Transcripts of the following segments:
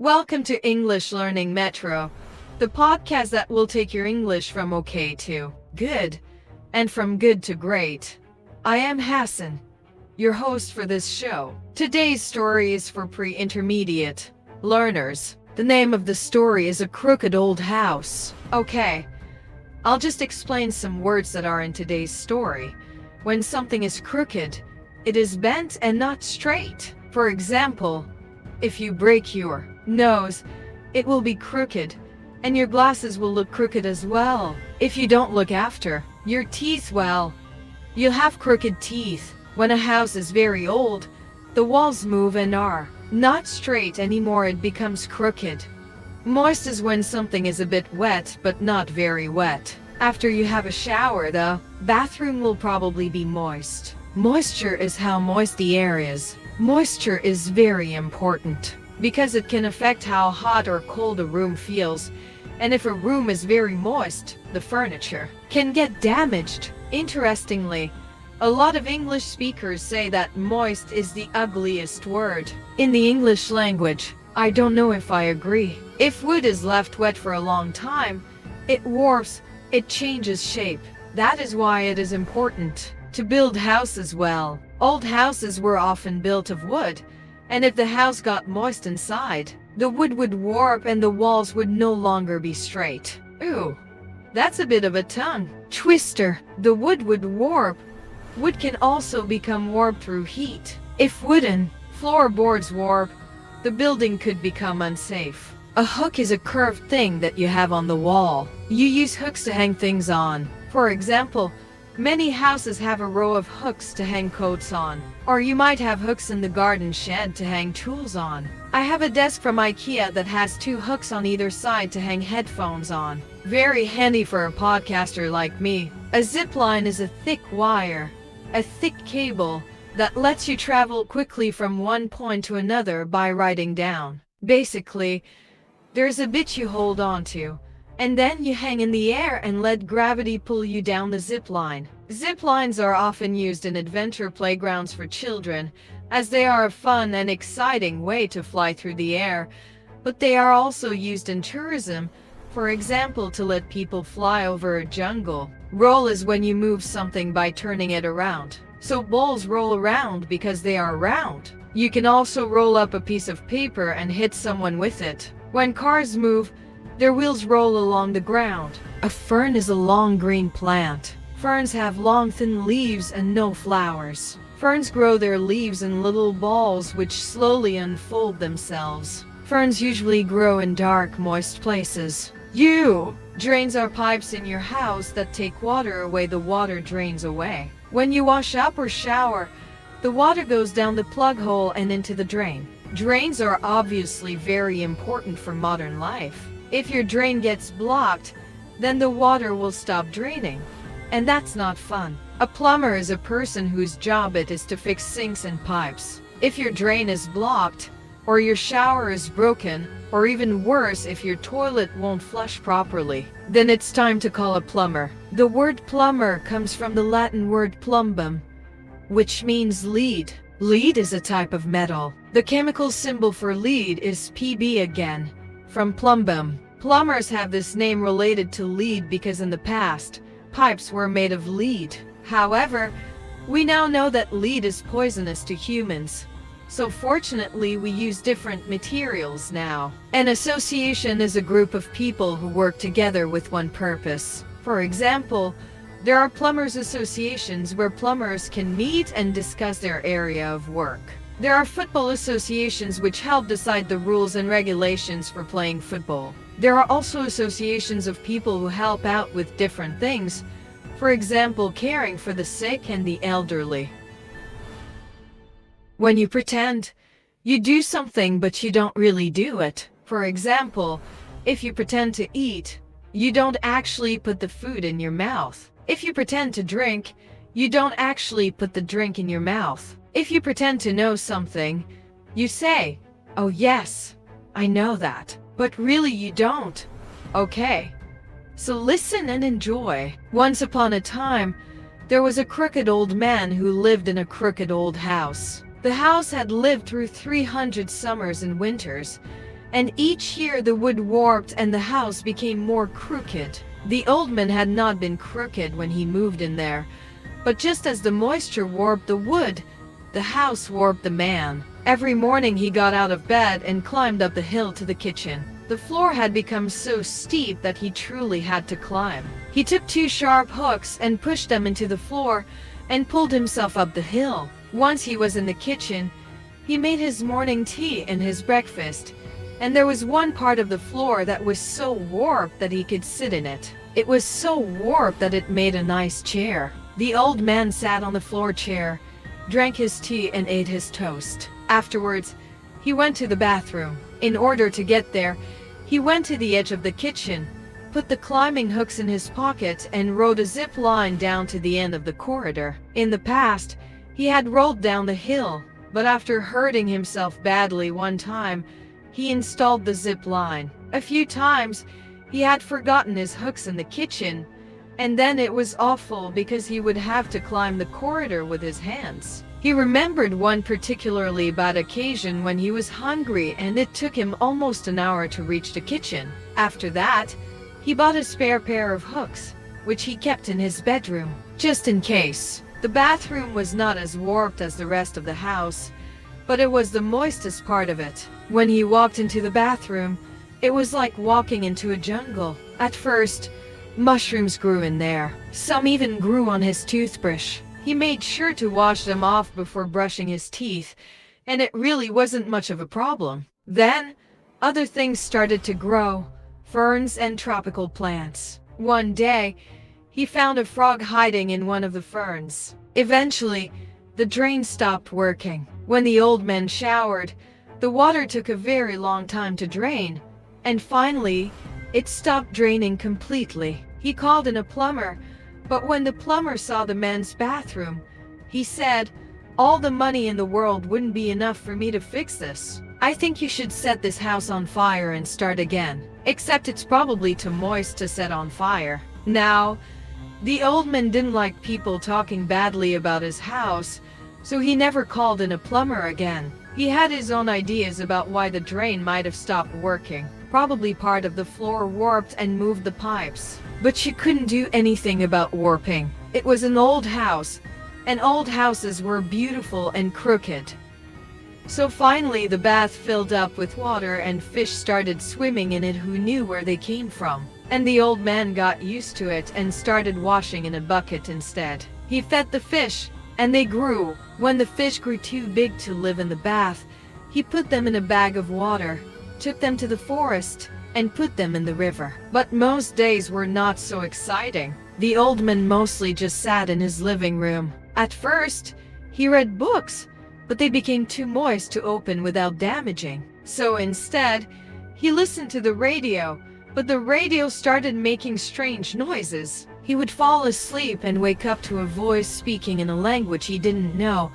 Welcome to English Learning Metro, the podcast that will take your English from okay to good and from good to great. I am Hassan, your host for this show. Today's story is for pre-intermediate learners. The name of the story is A Crooked Old House. Okay, I'll just explain some words that are in today's story. When something is crooked, it is bent and not straight. For example, if you break your nose, it will be crooked, and your glasses will look crooked as well. If you don't look after your teeth well, you'll have crooked teeth. When a house is very old, the walls move and are not straight anymore, it becomes crooked. Moist is when something is a bit wet but not very wet. After you have a shower, the bathroom will probably be moist. Moisture is how moist the air is. Moisture is very important because it can affect how hot or cold a room feels, and if a room is very moist, the furniture can get damaged. Interestingly, a lot of English speakers say that moist is the ugliest word in the English language. I don't know if I agree. If wood is left wet for a long time, it warps, it changes shape. That is why it is important to build houses well. Old houses were often built of wood, and if the house got moist inside, the wood would warp and the walls would no longer be straight. Ooh, that's a bit of a tongue twister. The wood would warp. Wood can also become warped through heat. If wooden floorboards warp, the building could become unsafe. A hook is a curved thing that you have on the wall. You use hooks to hang things on. For example, many houses have a row of hooks to hang coats on, or you might have hooks in the garden shed to hang tools on. I have a desk from IKEA that has 2 hooks on either side to hang headphones on. Very handy for a podcaster like me. A zip line is a thick wire, a thick cable that lets you travel quickly from one point to another by riding down. Basically, there's a bit you hold on to, and then you hang in the air and let gravity pull you down the zip line. Zip lines are often used in adventure playgrounds for children, as they are a fun and exciting way to fly through the air, but they are also used in tourism, for example to let people fly over a jungle. Roll is when you move something by turning it around. So balls roll around because they are round. You can also roll up a piece of paper and hit someone with it. When cars move, their wheels roll along the ground. A fern is a long green plant. Ferns have long thin leaves and no flowers. Ferns grow their leaves in little balls which slowly unfold themselves. Ferns usually grow in dark, moist places. Drains are pipes in your house that take water away. The water drains away. When you wash up or shower, the water goes down the plug hole and into the drain. Drains are obviously very important for modern life. If your drain gets blocked, then the water will stop draining. And that's not fun. A plumber is a person whose job it is to fix sinks and pipes. If your drain is blocked, or your shower is broken, or even worse if your toilet won't flush properly, then it's time to call a plumber. The word plumber comes from the Latin word plumbum, which means lead. Lead is a type of metal. The chemical symbol for lead is Pb again, from plumbum. Plumbers have this name related to lead because in the past, pipes were made of lead. However, we now know that lead is poisonous to humans. So fortunately, we use different materials now. An association is a group of people who work together with one purpose. For example, there are plumbers associations where plumbers can meet and discuss their area of work. There are football associations which help decide the rules and regulations for playing football. There are also associations of people who help out with different things, for example, caring for the sick and the elderly. When you pretend, you do something but you don't really do it. For example, if you pretend to eat, you don't actually put the food in your mouth. If you pretend to drink, you don't actually put the drink in your mouth. If you pretend to know something, you say, "Oh yes, I know that," but really you don't. Okay, so listen and enjoy. Once upon a time, there was a crooked old man who lived in a crooked old house. The house had lived through 300 summers and winters, And each year the wood warped and the house became more crooked. The old man had not been crooked when he moved in there, but just as the moisture warped the wood, the house warped the man. Every morning he got out of bed and climbed up the hill to the kitchen. The floor had become so steep that he truly had to climb. He took 2 sharp hooks and pushed them into the floor and pulled himself up the hill. Once he was in the kitchen, he made his morning tea and his breakfast, and there was one part of the floor that was so warped that he could sit in it. It was so warped that it made a nice chair. The old man sat on the floor chair, drank his tea and ate his toast. Afterwards, he went to the bathroom. In order to get there, he went to the edge of the kitchen, put the climbing hooks in his pocket and rode a zip line down to the end of the corridor. In the past, he had rolled down the hill, but after hurting himself badly one time, he installed the zip line. A few times, he had forgotten his hooks in the kitchen, and then it was awful because he would have to climb the corridor with his hands. He remembered one particularly bad occasion when he was hungry and it took him almost an hour to reach the kitchen. After that, he bought a spare pair of hooks, which he kept in his bedroom, just in case. The bathroom was not as warped as the rest of the house, but it was the moistest part of it. When he walked into the bathroom, it was like walking into a jungle. At first, mushrooms grew in there. Some even grew on his toothbrush. He made sure to wash them off before brushing his teeth, and it really wasn't much of a problem. Then, other things started to grow, ferns and tropical plants. One day, he found a frog hiding in one of the ferns. Eventually, the drain stopped working. When the old man showered, the water took a very long time to drain, and finally, it stopped draining completely. He called in a plumber, but when the plumber saw the man's bathroom, he said, "All the money in the world wouldn't be enough for me to fix this. I think you should set this house on fire and start again. Except it's probably too moist to set on fire." Now, the old man didn't like people talking badly about his house, so he never called in a plumber again. He had his own ideas about why the drain might have stopped working. Probably part of the floor warped and moved the pipes. But you couldn't do anything about warping. It was an old house, and old houses were beautiful and crooked. So finally the bath filled up with water and fish started swimming in it who knew where they came from. And the old man got used to it and started washing in a bucket instead. He fed the fish, and they grew. When the fish grew too big to live in the bath, he put them in a bag of water, took them to the forest, and put them in the river. But most days were not so exciting. The old man mostly just sat in his living room. At first, he read books, but they became too moist to open without damaging. So instead, he listened to the radio, but the radio started making strange noises. He would fall asleep and wake up to a voice speaking in a language he didn't know,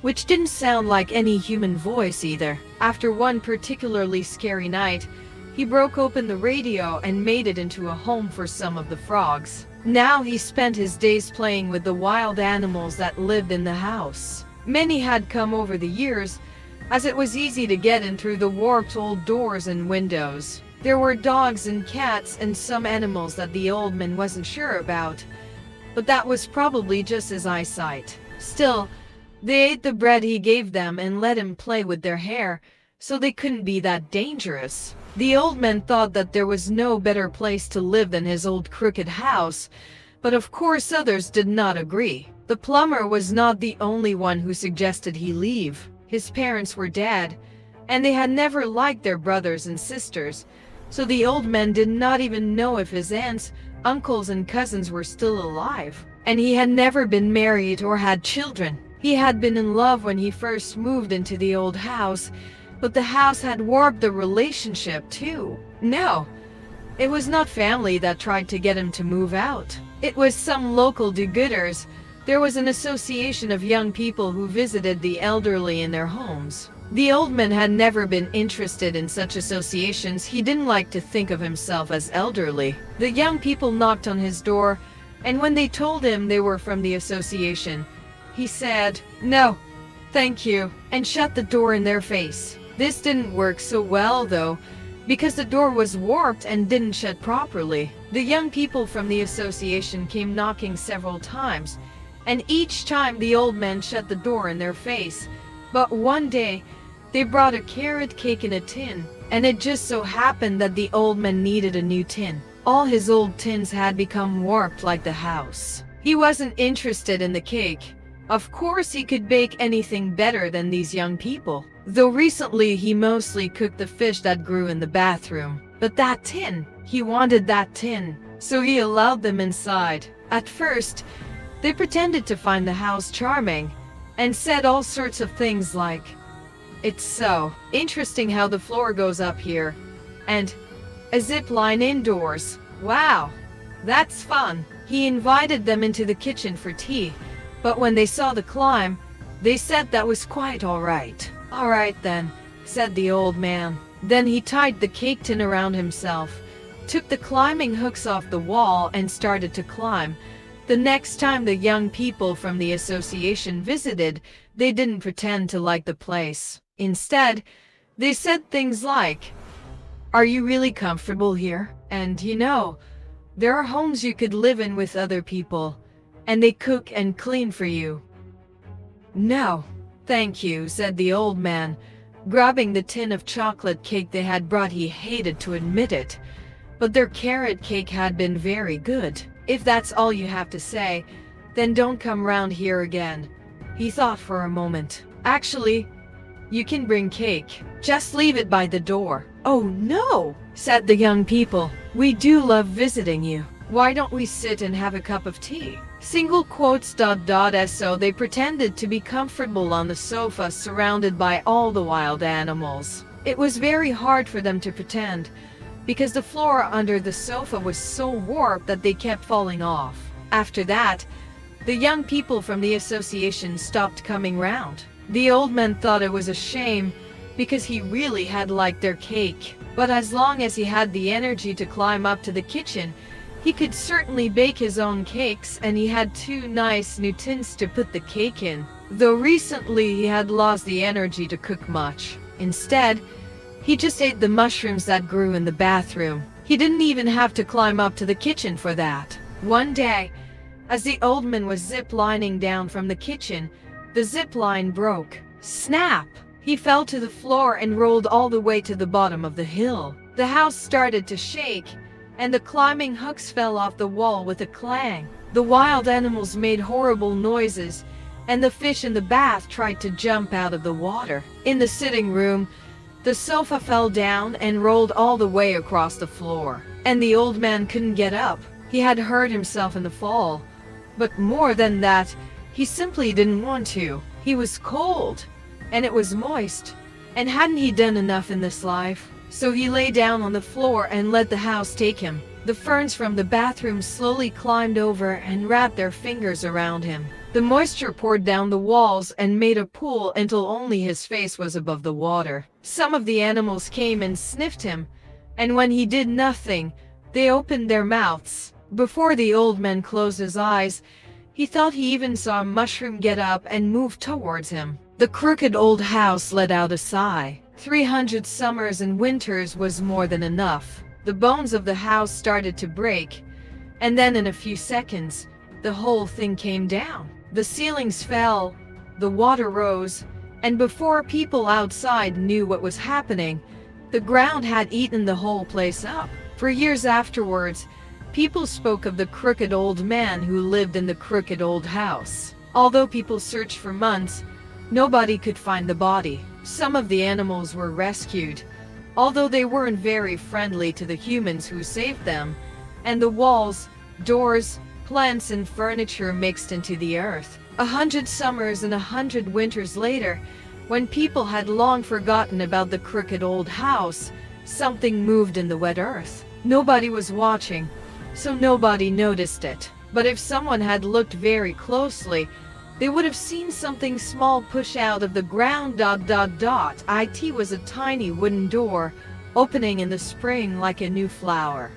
which didn't sound like any human voice either. After one particularly scary night, he broke open the radio and made it into a home for some of the frogs. Now he spent his days playing with the wild animals that lived in the house. Many had come over the years, as it was easy to get in through the warped old doors and windows. There were dogs and cats and some animals that the old man wasn't sure about, but that was probably just his eyesight. Still, they ate the bread he gave them and let him play with their hair, so they couldn't be that dangerous. The old man thought that there was no better place to live than his old crooked house, but of course others did not agree. The plumber was not the only one who suggested he leave. His parents were dead, and they had never liked their brothers and sisters, so the old man did not even know if his aunts, uncles and cousins were still alive. And he had never been married or had children. He had been in love when he first moved into the old house, but the house had warped the relationship too. No, it was not family that tried to get him to move out. It was some local do-gooders. There was an association of young people who visited the elderly in their homes. The old man had never been interested in such associations. He didn't like to think of himself as elderly. The young people knocked on his door, and when they told him they were from the association, he said, "No, thank you," and shut the door in their face. This didn't work so well though, because the door was warped and didn't shut properly. The young people from the association came knocking several times, and each time the old man shut the door in their face. But one day, they brought a carrot cake in a tin, and it just so happened that the old man needed a new tin. All his old tins had become warped like the house. He wasn't interested in the cake. Of course he could bake anything better than these young people. Though recently he mostly cooked the fish that grew in the bathroom. But that tin, he wanted that tin, so he allowed them inside. At first, they pretended to find the house charming, and said all sorts of things like, "It's so interesting how the floor goes up here," and "a zip line indoors. Wow, that's fun." He invited them into the kitchen for tea, but when they saw the climb, they said that was quite alright. "Alright then," said the old man. Then he tied the cake tin around himself, took the climbing hooks off the wall and started to climb. The next time the young people from the association visited, they didn't pretend to like the place. Instead, they said things like, "Are you really comfortable here? And there are homes you could live in with other people, and they cook and clean for you." "No, thank you," said the old man, grabbing the tin of chocolate cake they had brought. He hated to admit it, but their carrot cake had been very good. "If that's all you have to say, then don't come round here again." He thought for a moment. "Actually, you can bring cake. Just leave it by the door." "Oh no," said the young people. "We do love visiting you. Why don't we sit and have a cup of tea?" So they pretended to be comfortable on the sofa surrounded by all the wild animals. It was very hard for them to pretend, because the floor under the sofa was so warped that they kept falling off. After that, the young people from the association stopped coming round. The old man thought it was a shame, because he really had liked their cake. But as long as he had the energy to climb up to the kitchen, he could certainly bake his own cakes, and he had 2 nice new tins to put the cake in. Though recently he had lost the energy to cook much. Instead, he just ate the mushrooms that grew in the bathroom. He didn't even have to climb up to the kitchen for that. One day, as the old man was zip-lining down from the kitchen, the zip line broke. Snap! He fell to the floor and rolled all the way to the bottom of the hill. The house started to shake, and the climbing hooks fell off the wall with a clang. The wild animals made horrible noises, and the fish in the bath tried to jump out of the water. In the sitting room, the sofa fell down and rolled all the way across the floor, and the old man couldn't get up. He had hurt himself in the fall, but more than that, he simply didn't want to. He was cold, and it was moist, and hadn't he done enough in this life? So he lay down on the floor and let the house take him. The ferns from the bathroom slowly climbed over and wrapped their fingers around him. The moisture poured down the walls and made a pool until only his face was above the water. Some of the animals came and sniffed him, and when he did nothing, they opened their mouths. Before the old man closed his eyes, he thought he even saw a mushroom get up and move towards him. The crooked old house let out a sigh. 300 summers and winters was more than enough. The bones of the house started to break, and then in a few seconds, the whole thing came down. The ceilings fell, the water rose, and before people outside knew what was happening, the ground had eaten the whole place up. For years afterwards, people spoke of the crooked old man who lived in the crooked old house. Although people searched for months, nobody could find the body. Some of the animals were rescued, although they weren't very friendly to the humans who saved them, and the walls, doors, plants and furniture mixed into the earth. 100 summers and 100 winters later, when people had long forgotten about the crooked old house, something moved in the wet earth. Nobody was watching, so nobody noticed it. But if someone had looked very closely, they would have seen something small push out of the ground. It was a tiny wooden door, opening in the spring like a new flower.